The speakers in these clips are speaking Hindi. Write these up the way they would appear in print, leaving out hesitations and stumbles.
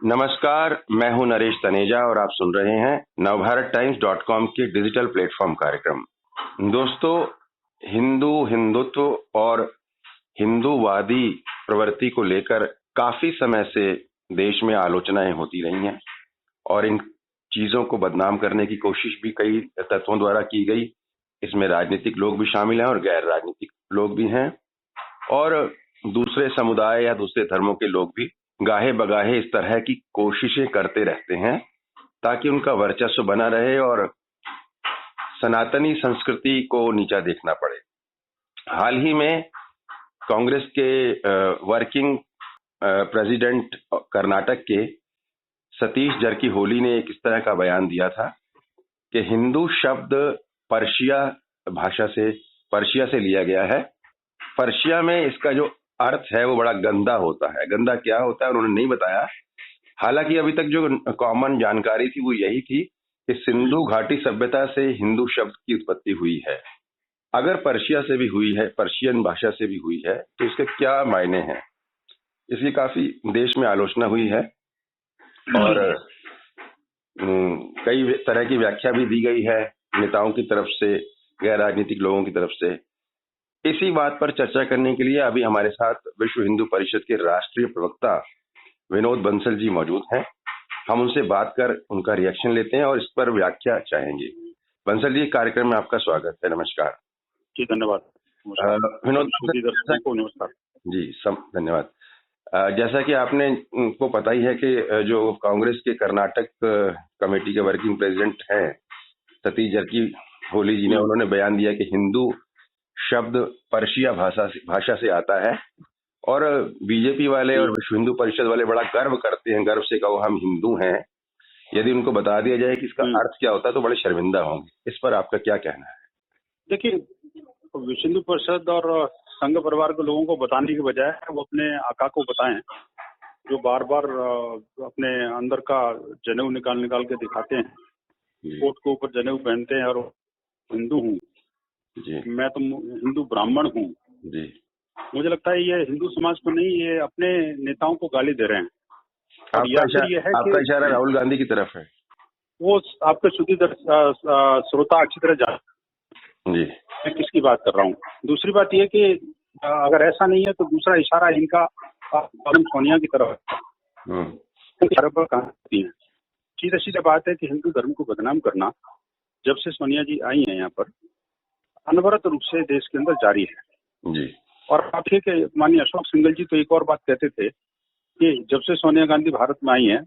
नमस्कार, मैं हूं नरेश तनेजा और आप सुन रहे हैं नवभारत टाइम्स.com के डिजिटल प्लेटफॉर्म कार्यक्रम। दोस्तों, हिंदुत्व और हिंदूवादी प्रवृत्ति को लेकर काफी समय से देश में आलोचनाएं होती रही हैं और इन चीजों को बदनाम करने की कोशिश भी कई तत्वों द्वारा की गई। इसमें राजनीतिक लोग भी शामिल हैं और गैर राजनीतिक लोग भी हैं और दूसरे समुदाय या दूसरे धर्मों के लोग भी गाहे बगाहे इस तरह की कोशिशें करते रहते हैं ताकि उनका वर्चस्व बना रहे और सनातनी संस्कृति को नीचा देखना पड़े। हाल ही में कांग्रेस के वर्किंग प्रेसिडेंट कर्नाटक के सतीश जरकीहोली ने एक इस तरह का बयान दिया था कि हिंदू शब्द पर्शिया से लिया गया है। पर्शिया में इसका जो अर्थ है वो बड़ा गंदा होता है। गंदा क्या होता है उन्होंने नहीं बताया। हालांकि अभी तक जो कॉमन जानकारी थी वो यही थी कि सिंधु घाटी सभ्यता से हिंदू शब्द की उत्पत्ति हुई है। अगर पर्शिया से भी हुई है, पर्शियन भाषा से भी हुई है, तो इसके क्या मायने हैं? इसकी काफी देश में आलोचना हुई है और कई तरह की व्याख्या भी दी गई है नेताओं की तरफ से, गैर राजनीतिक लोगों की तरफ से। इसी बात पर चर्चा करने के लिए अभी हमारे साथ विश्व हिंदू परिषद के राष्ट्रीय प्रवक्ता विनोद बंसल जी मौजूद हैं। हम उनसे बात कर उनका रिएक्शन लेते हैं और इस पर व्याख्या चाहेंगे। बंसल जी, कार्यक्रम में आपका स्वागत है। नमस्कार जी। धन्यवाद विनोद। नमस्कार जी, धन्यवाद। जैसा कि आपने को पता ही है कि जो कांग्रेस के कर्नाटक कमेटी के वर्किंग प्रेसिडेंट हैं सतीश जरकीहोली जी ने, उन्होंने बयान दिया कि हिंदू शब्द पर्शिया भाषा से आता है और बीजेपी वाले और विश्व हिंदू परिषद वाले बड़ा गर्व करते हैं, गर्व से कहो हम हिंदू हैं। यदि उनको बता दिया जाए कि इसका अर्थ क्या होता है तो बड़े शर्मिंदा होंगे। इस पर आपका क्या कहना है? देखिए, विश्व हिंदू परिषद और संघ परिवार के लोगों को बताने के बजाय वो अपने आका को बताएं, जो बार बार अपने अंदर का जनेऊ निकाल के दिखाते हैं, कोट के ऊपर जनेऊ पहनते हैं और हिंदू हूँ जी, मैं तो हिंदू ब्राह्मण हूँ जी। मुझे लगता है ये हिंदू समाज को नहीं, ये अपने नेताओं को गाली दे रहे हैं। आपका इशारा राहुल गांधी की तरफ है। वो आपके श्रुति श्रोता अच्छी तरह जान जी मैं किसकी बात कर रहा हूँ। दूसरी बात यह कि अगर ऐसा नहीं है तो दूसरा इशारा इनका सोनिया की तरफ है। सीधा सीधा बात है कि हिंदू धर्म को बदनाम करना जब से सोनिया जी आई हैं यहाँ पर अनवरत रूप से देश के अंदर जारी है जी। और आप ठीक है, माननीय अशोक सिंघल जी तो एक और बात कहते थे कि जब से सोनिया गांधी भारत में आई हैं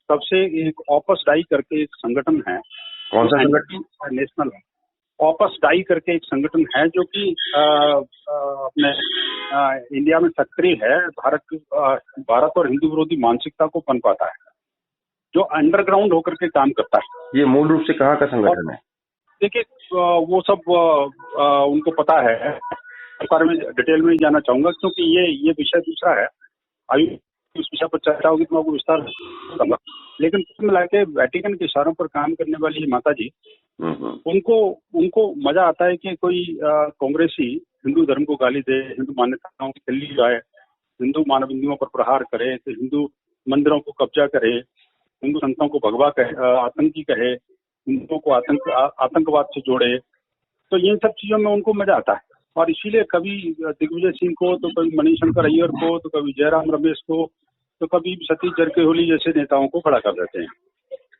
तब से एक ऑपस डाई करके एक संगठन है। कौन सा संगठन? नेशनल ऑपस डाई करके एक संगठन है जो कि अपने इंडिया में सक्रिय है। भारत और हिंदू विरोधी मानसिकता को पनपाता है, जो अंडरग्राउंड होकर के काम करता है। ये मूल रूप से कहाँ का संगठन है? देखिए, वो सब उनको पता है, इस बारे में डिटेल में नहीं जाना चाहूंगा क्योंकि ये विषय दूसरा है। अभी इस विषय पर चर्चा होगी तो मैं आपको विस्तार करूंगा। लेकिन कुल मिला के वेटिकन के इशारों पर काम करने वाली माता जी, उनको मजा आता है कि कोई कांग्रेसी हिंदू धर्म को गाली दे, हिंदू मान्यताओं की खिल्ली जाए, हिंदू मानव पर प्रहार करे, तो हिंदू मंदिरों को कब्जा करे, हिंदू संतों को भगवा कहे, आतंकी कहे, हिंदुओं को आतंकवाद से जोड़े। तो इन सब चीजों में उनको मजा आता है और इसीलिए कभी दिग्विजय सिंह को, तो कभी मणिशंकर अय्यर को, तो कभी जयराम रमेश को, तो कभी सतीश जरकीहोली जैसे नेताओं को खड़ा कर देते हैं।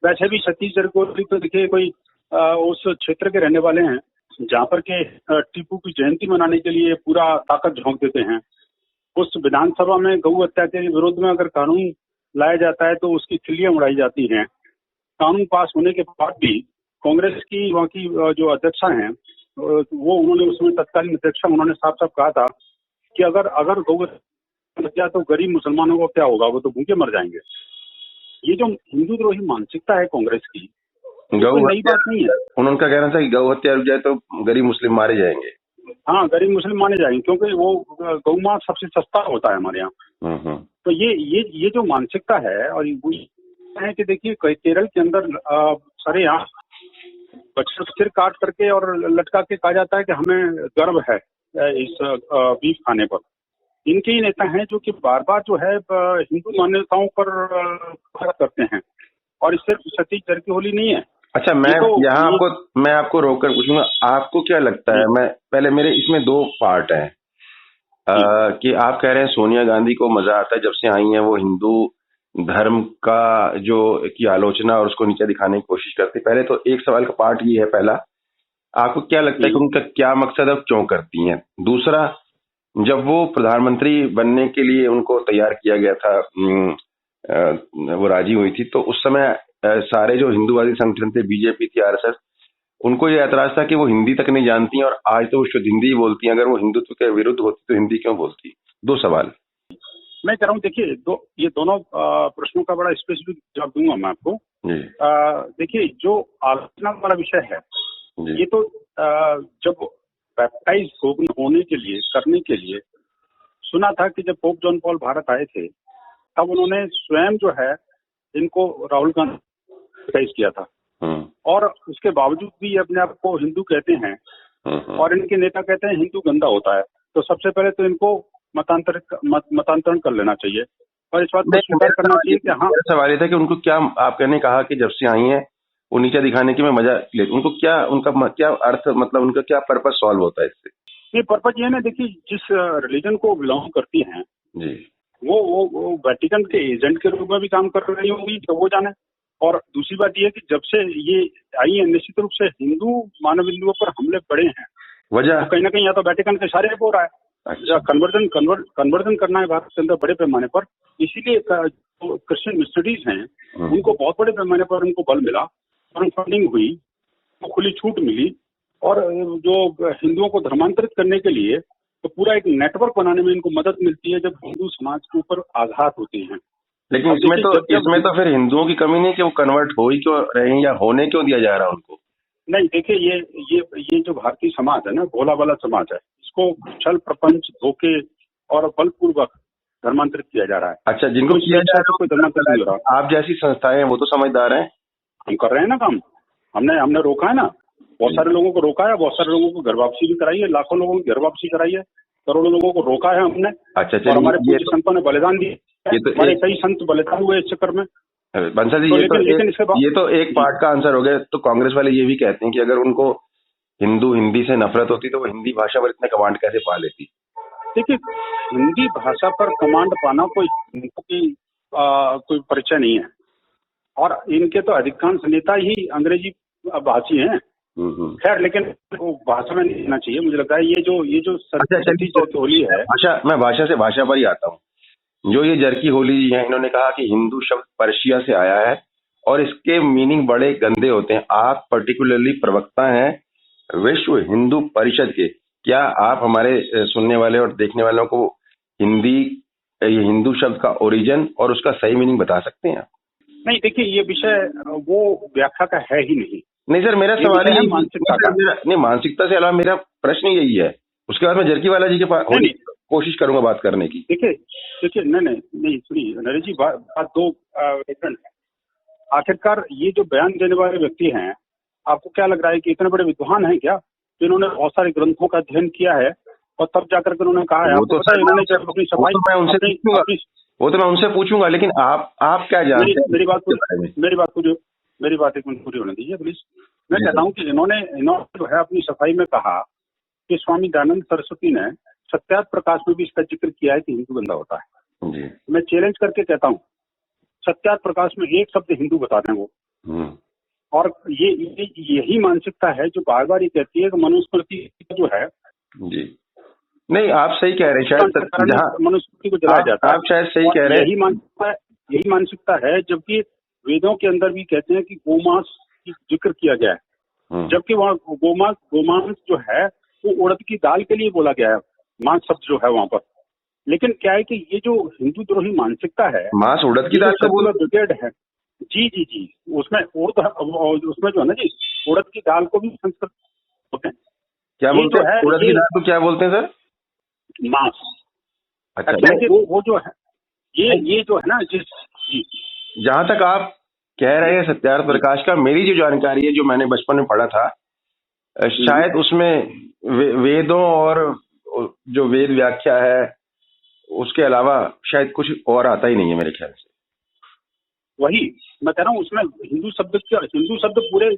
वैसे भी सतीश जरकीहोली तो देखिए कोई उस क्षेत्र के रहने वाले हैं जहाँ पर के टीपू की जयंती मनाने के लिए पूरा ताकत झोंक देते हैं। उस विधानसभा में गौ हत्या के विरोध में अगर कानून लाया जाता है तो उसकी खिल्लियां उड़ाई जाती हैं। कानून पास होने के बाद भी कांग्रेस की वहाँ की जो अध्यक्षा हैं उन्होंने उसमें तत्कालीन अध्यक्षा उन्होंने साफ साफ कहा था कि अगर गौ हत्या तो गरीब मुसलमानों को क्या होगा, वो तो भूखे मर जाएंगे। ये जो हिंदू द्रोही मानसिकता है कांग्रेस की, नई बात नहीं है। उनका कहना था कि गौ हत्या रुक जाए तो गरीब मुस्लिम मारे जाएंगे। हाँ, गरीब मुस्लिम मारे जाएंगे क्योंकि वो गौ मांस सबसे सस्ता होता है हमारे यहाँ। तो ये जो मानसिकता है, और वो है कि देखिए केरल के अंदर सारे यहाँ बच्चों को सिर काट करके और लटका के कहा जाता है कि हमें गर्व है इस बीफ खाने पर। इनके ही नेता हैं जो कि बार बार जो है हिंदू मान्यताओं पर खड़ा करते हैं, और इस सिर्फ सतीश जारकिहोली नहीं है। अच्छा, मैं आपको रोककर पूछूंगा, आपको क्या लगता है, मैं पहले, मेरे इसमें दो पार्ट हैं कि आप कह रहे हैं सोनिया गांधी को मजा आता है जब से आई हैं वो हिंदू धर्म का जो की आलोचना और उसको नीचे दिखाने की कोशिश करती। पहले तो एक सवाल का पार्ट ये है पहला, आपको क्या लगता है कि उनका क्या मकसद है, क्यों करती हैं? दूसरा, जब वो प्रधानमंत्री बनने के लिए उनको तैयार किया गया था, वो राजी हुई थी, तो उस समय सारे जो हिंदूवादी संगठन थे, बीजेपी थी, आरएसएस, उनको ये ऐतराज था कि वो हिंदी तक नहीं जानती हैं और आज तो वो शुद्ध हिंदी ही बोलती हैं। अगर वो हिंदुत्व के विरुद्ध होती तो हिंदी क्यों बोलती? दो सवाल। मैं कह रहा हूँ, देखिए ये दोनों प्रश्नों का बड़ा स्पेसिफिक जवाब दूंगा मैं आपको। देखिए, जो आलोचना वाला विषय है, ये तो जब बैप्टाइज होने के लिए, करने के लिए सुना था कि जब पोप जॉन पॉल भारत आए थे तब उन्होंने स्वयं जो है इनको राहुल गांधी बैप्टाइज किया था, और उसके बावजूद भी ये अपने आप को हिंदू कहते हैं, और इनके नेता कहते हैं हिंदू गंदा होता है। तो सबसे पहले तो इनको मतांतरण कर लेना चाहिए और इस बात को स्वीकार करना चाहिए कि हाँ। सवाल ये था कि उनको क्या, आपने कहा कि जब से आई हैं वो नीचे दिखाने की मैं मजा ले, उनको क्या, उनका क्या अर्थ, मतलब उनका क्या पर्पस सॉल्व होता है इससे? ये पर्पस ये ना, देखिए, जिस रिलीजन को बिलोंग करती हैं जी, वो वेटिकन के एजेंट के रूप में भी काम कर रही होंगी, तो वो जाने। और दूसरी बात ये है कि जब से ये आई है, निश्चित रूप से हिंदू मानव बिंदुओं पर हमले बढ़े हैं। वजह कहीं ना कहीं या तो वेटिकन के इशारे हो रहा है, कन्वर्जन करना है भारत के अंदर बड़े पैमाने पर, इसीलिए क्रिश्चियन मिशनरीज हैं उनको बहुत बड़े पैमाने पर उनको बल मिला और फंडिंग हुई, तो खुली छूट मिली, और जो हिंदुओं को धर्मांतरित करने के लिए तो पूरा एक नेटवर्क बनाने में इनको मदद मिलती है जब हिंदू समाज के ऊपर आघात होते हैं। लेकिन इसमें तो फिर हिंदुओं की कमी नहीं कि वो कन्वर्ट हो ही क्यों रहे हैं या होने क्यों दिया जा रहा है उनको? नहीं, देखिए, ये जो भारतीय समाज है ना, भोला वाला समाज है, इसको छल प्रपंच, धोखे और बलपूर्वक धर्मांतरित किया जा रहा है। अच्छा, जिनको किया जा रहा है कोई धर्मांतरित नहीं हो रहा। आप जैसी संस्थाएं हैं वो तो समझदार हैं, हम कर रहे हैं ना काम, हमने रोका है ना, बहुत सारे लोगों को रोका है, बहुत सारे लोगों को घर वापसी भी कराई है, लाखों लोगों की घर वापसी कराई है, करोड़ों लोगों को रोका है हमने। अच्छा, और हमारे पूज्य संतों ने बलिदान दिए, हमारे कई संत बलिदान हुए इस चक्कर में। बंसल जी, ये तो एक पार्ट का आंसर हो गया। तो कांग्रेस वाले ये भी कहते हैं कि अगर उनको हिंदी से नफरत होती तो वो हिंदी भाषा पर इतने कमांड कैसे पा लेती? देखिए, हिंदी भाषा पर कमांड पाना कोई परिचय नहीं है, और इनके तो अधिकांश नेता ही अंग्रेजी भाषी हैं। खैर, लेकिन वो भाषा में नहीं होना चाहिए, मुझे लगता है ये जो सतीश जारकिहोली है। मैं भाषा पर ही आता हूँ। जो ये जारकिहोली जी हैं, इन्होंने कहा कि हिंदू शब्द पर्शिया से आया है और इसके मीनिंग बड़े गंदे होते हैं। आप पर्टिकुलरली प्रवक्ता हैं विश्व हिंदू परिषद के, क्या आप हमारे सुनने वाले और देखने वालों को ये हिंदू शब्द का ओरिजिन और उसका सही मीनिंग बता सकते हैं? नहीं, देखिए, ये विषय वो व्याख्या का है ही नहीं। नहीं सर, मेरा सवाल है मानसिकता का। नहीं, मानसिकता से अलावा मेरा प्रश्न यही है। उसके बाद मैं जारकिवाला जी के पास कोशिश करूंगा बात करने की। देखिए, नहीं, सुनिए नरेश जी, बात दो डिफरेंट है। आखिरकार ये जो बयान देने वाले व्यक्ति हैं, आपको क्या लग रहा है कि इतने बड़े विद्वान हैं क्या, जिन्होंने बहुत सारे ग्रंथों का अध्ययन किया है और तब जाकर के उन्होंने कहा है? आपको पता है इन्होंने जब अपनी सफाई, वो तो मैं उनसे पूछूंगा, लेकिन आप क्या जानते हैं? मेरी बात एक मिनट पूरी होने दीजिए प्लीज। मैं कहता हूँ कि इन्होंने जो है अपनी सफाई में कहा कि स्वामी दयानंद सरस्वती ने सत्यार्थ प्रकाश में भी इसका जिक्र किया है कि हिंदू गंदा होता है जी। मैं चैलेंज करके कहता हूँ, सत्यार्थ प्रकाश में एक शब्द हिंदू बता दें वो। और यही मानसिकता है जो बार बार ये कहती है कि मनुस्मृति जो है जी। नहीं, आप सही कह रहे हैं, शायद जहाँ मनुस्मृति को जलाया जाता है, आप शायद सही कह रहे हैं। यही मानसिकता है, जबकि वेदों के अंदर भी कहते हैं कि गोमांस की जिक्र किया गया है, जबकि वहाँ गोमांस जो है वो उड़द की दाल के लिए बोला गया है, मांस शब्द जो है वहाँ पर। लेकिन क्या है कि ये जो हिंदू द्रोही मानसिकता है, मांस उड़द की दाल का बोला ब्रिगेड है जी, उसमें उसमें जो है ना जी, उड़द की दाल को भी संस्कृत होते हैं। क्या बोलते हैं उड़द की दाल को? क्या बोलते हैं सर? मांस। अच्छा, वो जो है ये जो है ना, जहाँ तक आप कह रहे हैं सत्यार्थ प्रकाश का, मेरी जो जानकारी है, जो मैंने बचपन में पढ़ा था, शायद उसमें वेदों और जो वेद व्याख्या है उसके अलावा शायद कुछ और आता ही नहीं है मेरे ख्याल से। वही मैं कह रहा हूँ, उसमें हिंदू शब्द पूरे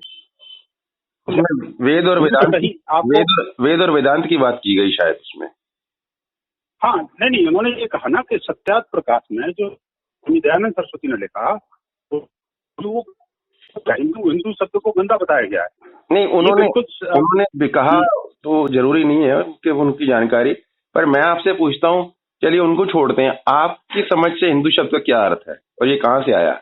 उसमें वेद और वेदांत ही आपको वेद और वेदांत की बात की गई शायद उसमें। हाँ, नहीं, उन्होंने ये कहा ना कि सत्यार्थ प्रकाश में जो स्वामी दयानंद सरस्वती ने लिखा, वो हिंदू शब्द को गंदा बताया गया है। नहीं, उन्होंने भी कहा तो जरूरी नहीं है कि उनकी जानकारी, पर मैं आपसे पूछता हूँ, चलिए उनको छोड़ते हैं, आपकी समझ से हिंदू शब्द का क्या अर्थ है और ये कहाँ से आया?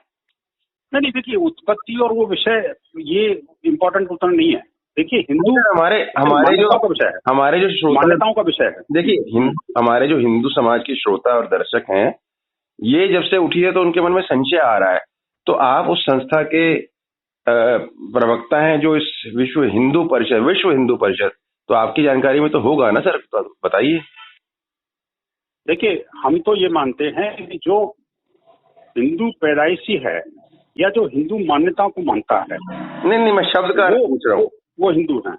नहीं, देखिए, उत्पत्ति और वो विषय ये इम्पोर्टेंट उत्तर नहीं है। देखिए, हिंदू हमारे जो श्रोता, मान्यताओं का विषय है। देखिए, हमारे जो हिंदू समाज के श्रोता और दर्शक हैं, ये जब से उठी है तो उनके मन में संशय आ रहा है। तो आप उस संस्था के प्रवक्ता हैं जो इस विश्व हिंदू परिषद, तो आपकी जानकारी में तो होगा ना सर, तो बताइए। देखिए, हम तो ये मानते हैं कि जो हिंदू पैदाइशी है या जो हिंदू मान्यताओं को मानता है, नहीं, मैं शब्द का पूछ रहा हूँ, वो हिंदू है।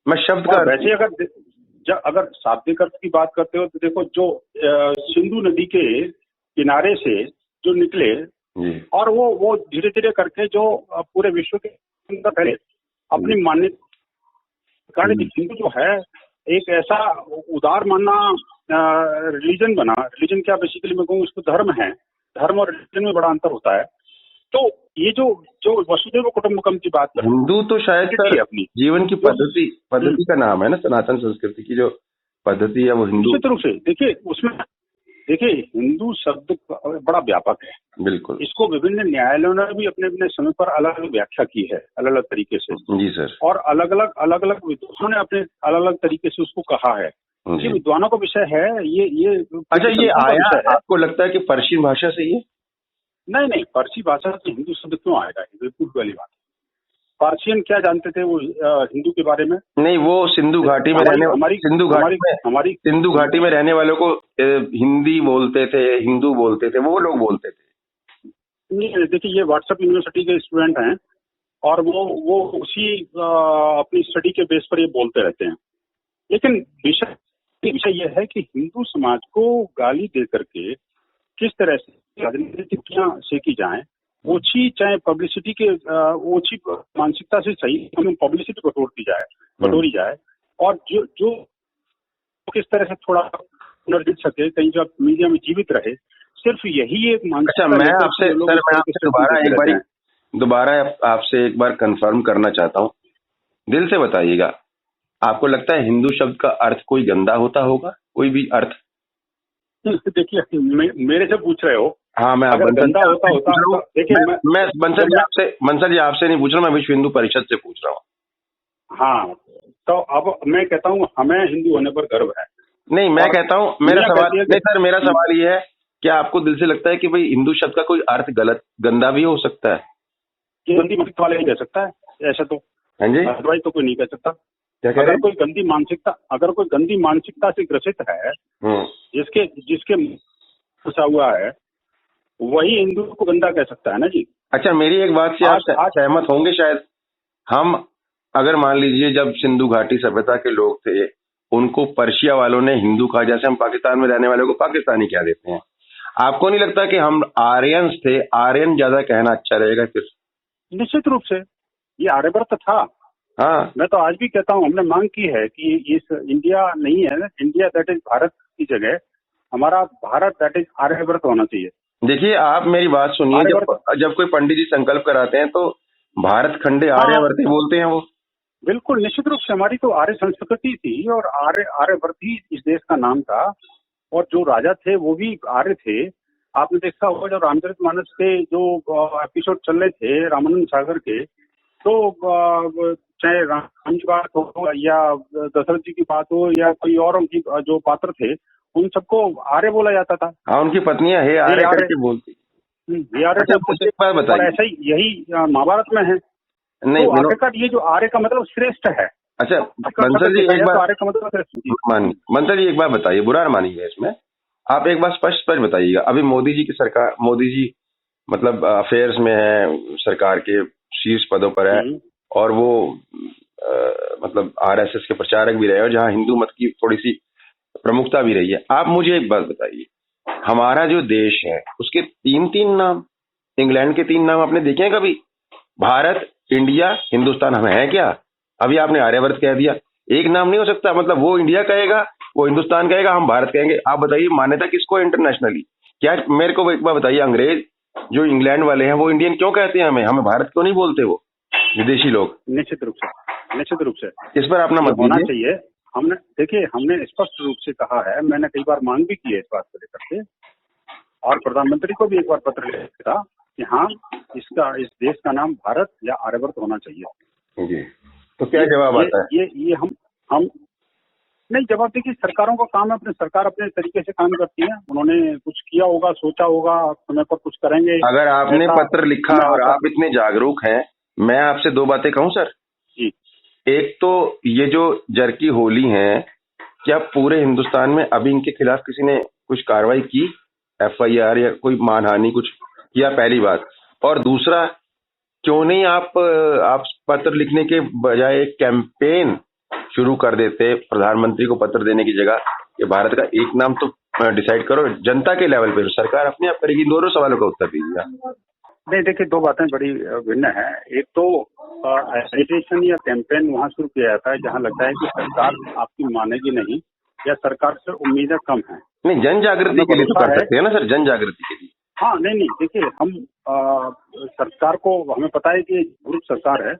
मैं शब्द का वैसे अगर शाब्दिक अर्थ की बात करते हो तो देखो, जो सिंधु नदी के किनारे से जो निकले और वो धीरे धीरे करके जो पूरे विश्व के अंदर फैले अपनी मान्यता, हिंदू जो है एक ऐसा उदार मानना रिलीजन बना। रिलीजन क्या, बेसिकली मैं कहूँ उसको धर्म है। धर्म और रिलीजन में बड़ा अंतर होता है। तो ये जो वसुधैव कुटुंबकम की बात है, हिंदू तो शायद सर अपनी जीवन की पद्धति का नाम है ना, सनातन संस्कृति की जो पद्धति है वो हिंदू। निश्चित रूप से देखिए हिंदू शब्द बड़ा व्यापक है, बिल्कुल। इसको विभिन्न न्यायालयों ने भी अपने अपने समय पर अलग अलग व्याख्या की है, अलग अलग तरीके से। जी सर। और अलग अलग विद्वानों ने अपने अलग अलग तरीके से उसको कहा है। ये विद्वानों का विषय है। ये अच्छा, ये आया आपको लगता है कि पर्शियन भाषा से? ये नहीं, पर्सी भाषा से हिंदू शब्द क्यों आएगा? बिल्कुल वाली बात। पर्शियन क्या जानते थे वो हिंदू के बारे में? नहीं, वो सिंधु घाटी में सिंधु घाटी में रहने वालों को हिंदी बोलते थे, हिंदू बोलते थे, वो लोग बोलते थे। नहीं, देखिए, ये व्हाट्सएप यूनिवर्सिटी के स्टूडेंट हैं और वो उसी अपनी स्टडी के बेस पर ये बोलते रहते हैं। लेकिन विषय यह है कि हिंदू समाज को गाली दे करके किस तरह से राजनीतियां सेकी जाएं, ओछी चाहे पब्लिसिटी के ओछी मानसिकता से सही हमें पब्लिसिटी बटोरी जाए और जो किस तरह से थोड़ा पुनर्जीत सके, कहीं जब मीडिया में जीवित रहे, सिर्फ यही एक मानसिकता। अच्छा, मैं आपसे दोबारा आपसे एक बार कंफर्म करना चाहता हूँ, दिल से बताइएगा, आपको लगता है हिंदू शब्द का अर्थ कोई गंदा होगा? कोई भी अर्थ? देखिए, मेरे से पूछ रहे हो। हाँ, मैं गंदा होता देखिए, मैं बंसल जी आपसे नहीं पूछ रहा, मैं विश्व हिंदू परिषद से पूछ रहा हूँ। हाँ, तो अब मैं कहता हूँ हमें हिंदू होने पर गर्व है। नहीं, मैं कहता हूँ, मेरा सवाल ये है, क्या आपको दिल से लगता है कि भाई हिंदू शब्द का कोई अर्थ गंदा भी हो सकता है? गंदी मानसिकता वाले नहीं कह सकता है ऐसा तो। हाँ जी, अदरवाइज तो कोई नहीं कह सकता। अगर कोई गंदी मानसिकता से ग्रसित है, जिसके फंसा हुआ है, वही हिंदू को गंदा कह सकता है ना जी। अच्छा, मेरी एक बात से आप सहमत होंगे शायद। हम अगर मान लीजिए जब सिंधु घाटी सभ्यता के लोग थे, उनको पर्शिया वालों ने हिंदू कहा, जैसे हम पाकिस्तान में रहने वालों को पाकिस्तानी कह देते हैं, आपको नहीं लगता कि हम आर्यंस थे, आर्यन ज्यादा कहना अच्छा रहेगा फिर? निश्चित रूप से ये आर्यवर्त था। हाँ, मैं तो आज भी कहता हूँ, हमने मांग की है कि इस इंडिया नहीं है ना, इंडिया दैट इज भारत की जगह हमारा भारत दैट इज आर्यवर्त होना चाहिए। देखिए, आप मेरी बात सुनिए, जब कोई पंडित जी संकल्प कराते हैं तो भारत खंडे आर्यवर्त ही बोलते हैं वो। बिल्कुल, निश्चित रूप से हमारी तो आर्य संस्कृति थी और आर्यवर्त ही इस देश का नाम था। और जो राजा थे वो भी आर्य थे। आपने देखा होगा जो रामचरितमानस के जो एपिसोड चल रहे थे रामानंद सागर के, तो चाहे राम की बात हो या दशरथ जी की बात हो या कोई और उनकी जो पात्र थे, उन सबको आर्य बोला जाता था। हाँ, उनकी पत्नियां हे आर्य करके बोलती। और ऐसा ही यही महाभारत में है। नहीं, तो आखिरकार ये जो आर्य का मतलब श्रेष्ठ है। अच्छा, बंसल जी एक बार आर्य का मतलब बंसल जी एक बार बताइए, बुरा मानिएगा इसमें, आप एक बार स्पष्ट बताइएगा। अभी मोदी जी की सरकार, मोदी जी मतलब अफेयर्स में है, सरकार के शीर्ष पदों पर है और वो मतलब आरएसएस के प्रचारक भी रहे और जहाँ हिंदू मत की थोड़ी सी प्रमुखता भी रही है। आप मुझे एक बात बताइए, हमारा जो देश है उसके तीन तीन नाम, इंग्लैंड के तीन नाम आपने देखे हैं कभी? भारत, इंडिया, हिंदुस्तान हमें है क्या? अभी आपने आर्यवर्त कह दिया, एक नाम नहीं हो सकता? मतलब वो इंडिया कहेगा, वो हिंदुस्तान कहेगा, हम भारत कहेंगे। आप बताइए मान्यता किसको है इंटरनेशनली? क्या मेरे को एक बार बताइए, अंग्रेज जो इंग्लैंड वाले हैं वो इंडियन क्यों कहते हैं हमें? हमें भारत क्यों नहीं बोलते वो विदेशी लोग? निश्चित रूप से, निश्चित रूप से इस पर अपना ये मत होना दीजिए। चाहिए। हमने देखिए, हमने स्पष्ट रूप से कहा है, मैंने कई बार मांग भी की है इस बात को लेकर के, और प्रधानमंत्री को भी एक बार पत्र लिखा था कि हाँ, इस देश का नाम भारत या आर्यवर्त होना चाहिए। जी, तो क्या जवाब आता है? ये हम नहीं, जवाब देखिए, सरकारों का काम है, अपने सरकार अपने तरीके से काम करती है। उन्होंने कुछ किया होगा, सोचा होगा, समय पर कुछ करेंगे। अगर आपने पत्र लिखा और आप इतने जागरूक हैं, मैं आपसे दो बातें कहूं सर। जी, एक तो ये जो जरकी होली है, क्या पूरे हिंदुस्तान में अभी इनके खिलाफ किसी ने कुछ कार्रवाई की, एफआईआर या कोई मानहानि कुछ किया? पहली बात। और दूसरा, क्यों नहीं आप पत्र लिखने के बजाय एक कैंपेन शुरू कर देते, प्रधानमंत्री को पत्र देने की जगह कि भारत का एक नाम तो डिसाइड करो जनता के लेवल पे, सरकार अपने आप करेगी। दोनों सवालों का उत्तर दीजिए। नहीं देखिए, दो बातें बड़ी भिन्न है। एक तो एजिटेशन या कैंपेन वहाँ शुरू किया जाता है जहाँ लगता है कि सरकार आपकी मानेगी नहीं या सरकार से उम्मीदें कम है। नहीं, जन जागृति के लिए तो कर सकते हैं ना सर, जन जागृति के लिए। हाँ, नहीं देखिए, हम सरकार को, हमें पता है कि ग्रुप सरकार है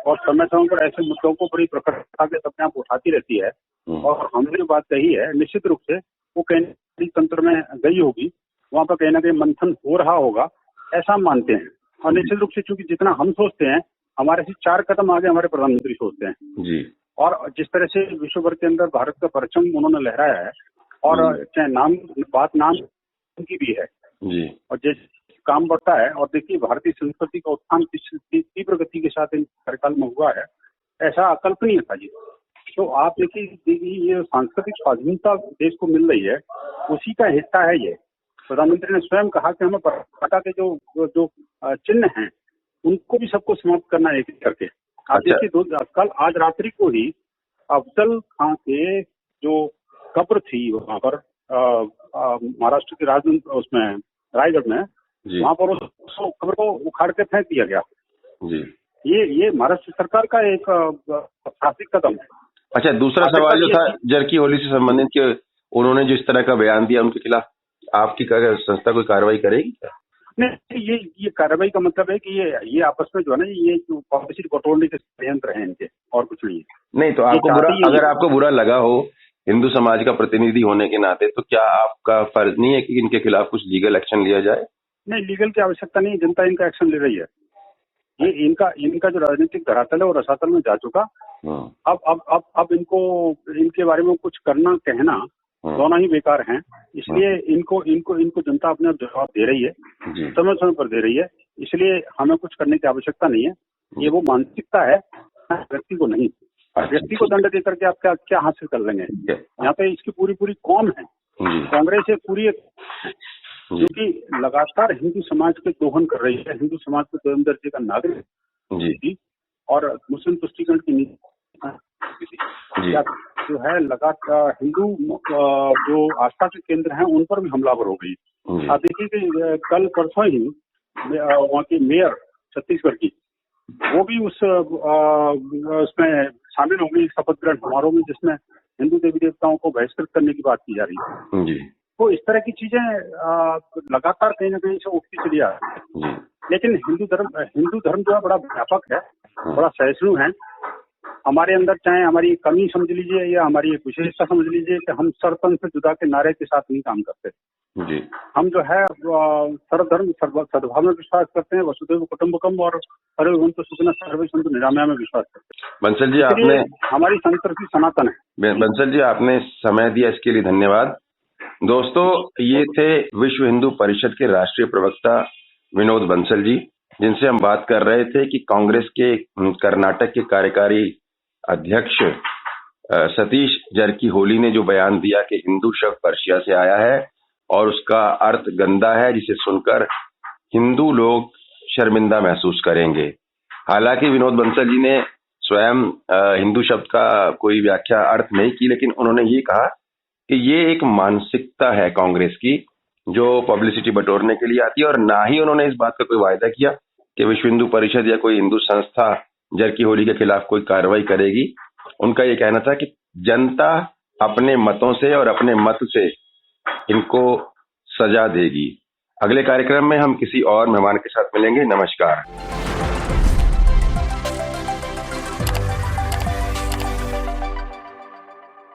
और समय समय पर ऐसे मुद्दों को बड़ी प्रखरता के अपने आप उठाती रहती है। और हमने जो बात कही है, निश्चित रूप से वो कहीं तंत्र में गई होगी, वहाँ पर कहीं ना कहीं मंथन हो रहा होगा, ऐसा हम मानते हैं। और निश्चित रूप से चूंकि जितना हम सोचते हैं, हमारे से 4 कदम आगे हमारे प्रधानमंत्री सोचते हैं जी। और जिस तरह से विश्व भर के अंदर भारत का परचम उन्होंने लहराया है, और चाहे नाम की भी है जी, और जिस काम बढ़ता है, और देखिए भारतीय संस्कृति का उत्थान तीव्र गति के साथ इन कार्यकाल में हुआ है, ऐसा अकल्पनीय था जी। तो आप देखिए, ये सांस्कृतिक स्वाधीनता देश को मिल रही है, उसी का हिस्सा है ये। प्रधानमंत्री ने स्वयं कहा कि हमें पता के जो चिन्ह हैं उनको भी सबको समाप्त करना है एक करके। आप देखिए, कल आज रात्रि को ही अफजल खां के जो कब्र थी वहाँ पर महाराष्ट्र के उसमें रायगढ़ में, वहाँ पर उस कब्र को उखाड़ के फेंक दिया गया जी। ये महाराष्ट्र सरकार का एक साहसिक कदम है। अच्छा, दूसरा सवाल जो था जरकी होली से संबंधित कि उन्होंने जिस तरह का बयान दिया उनके खिलाफ आपकी संस्था कोई कार्रवाई करेगी क्या? नहीं, ये कार्रवाई का मतलब है कि ये आपस में जो है ना, ये पॉलिसी बटोरने के षड्यंत्र हैं इनके, और कुछ नहीं है। नहीं तो आपको बुरा, अगर आपको बुरा लगा हो हिंदू समाज का प्रतिनिधि होने के नाते, तो क्या आपका फर्ज नहीं है कि इनके खिलाफ कुछ लीगल एक्शन लिया जाए? नहीं, लीगल की आवश्यकता नहीं, जनता इनका एक्शन ले रही है। ये इनका जो राजनीतिक धरातल है वो रसातल में जा चुका। अब इनको इनके बारे में कुछ करना कहना दोनों ही बेकार हैं। इसलिए इनको जनता अपने आप जवाब दे रही है, समय समय पर दे रही है। इसलिए हमें कुछ करने की आवश्यकता नहीं है। ये वो मानसिकता है, व्यक्ति को नहीं। व्यक्ति को दंड दे करके आप क्या हासिल कर लेंगे? यहाँ पे इसकी पूरी कौम है, कांग्रेस एक पूरी, क्योंकि लगातार हिंदू समाज के दोहन कर रही है, हिंदू समाज को दोहन दर्जे का नागरिक और मुस्लिम तुष्टिकरण की नीति जो है, लगातार हिंदू जो आस्था के केंद्र हैं उन पर भी हमलावर हो गई। आप देखिए कि कल परसों ही वहाँ की मेयर छत्तीसगढ़ की, वो भी उसमें शामिल हो गई शपथ ग्रहण समारोह में, जिसमें हिंदू देवी देवताओं को बहिष्कृत करने की बात की जा रही है जी। तो इस तरह की चीजें लगातार कहीं ना कहीं से उठती चली आ रही है। लेकिन हिंदू धर्म जो है बड़ा व्यापक है, बड़ा सहिष्णु है। हमारे अंदर चाहे हमारी कमी समझ लीजिए या हमारी एक विशेषता समझ लीजिए कि हम सर्वधर्म से जुदा के नारे के साथ नहीं काम करते जी। हम जो है सर्वधर्म सद्भाव में विश्वास करते हैं, वसुधैव कुटुंबकम और सर्वे सुखिनः सर्वे सन्तु निरामया में विश्वास करते हैं। बंसल जी, आपने, हमारी संस्कृति सनातन है। बंसल जी, आपने समय दिया इसके लिए धन्यवाद। दोस्तों, ये थे विश्व हिंदू परिषद के राष्ट्रीय प्रवक्ता विनोद बंसल जी, जिनसे हम बात कर रहे थे कि कांग्रेस के कर्नाटक के कार्यकारी अध्यक्ष सतीश जरकी होली ने जो बयान दिया कि हिंदू शब्द पर्शिया से आया है और उसका अर्थ गंदा है, जिसे सुनकर हिंदू लोग शर्मिंदा महसूस करेंगे। हालांकि विनोद बंसल जी ने स्वयं हिंदू शब्द का कोई व्याख्या अर्थ नहीं की, लेकिन उन्होंने ये कहा कि ये एक मानसिकता है कांग्रेस की जो पब्लिसिटी बटोरने के लिए आती है, और ना ही उन्होंने इस बात का कोई वायदा किया कि विश्व हिंदू परिषद या कोई हिंदू संस्था जरकी होली के खिलाफ कोई कार्रवाई करेगी। उनका ये कहना था कि जनता अपने मतों से और अपने मत से इनको सजा देगी। अगले कार्यक्रम में हम किसी और मेहमान के साथ मिलेंगे। नमस्कार।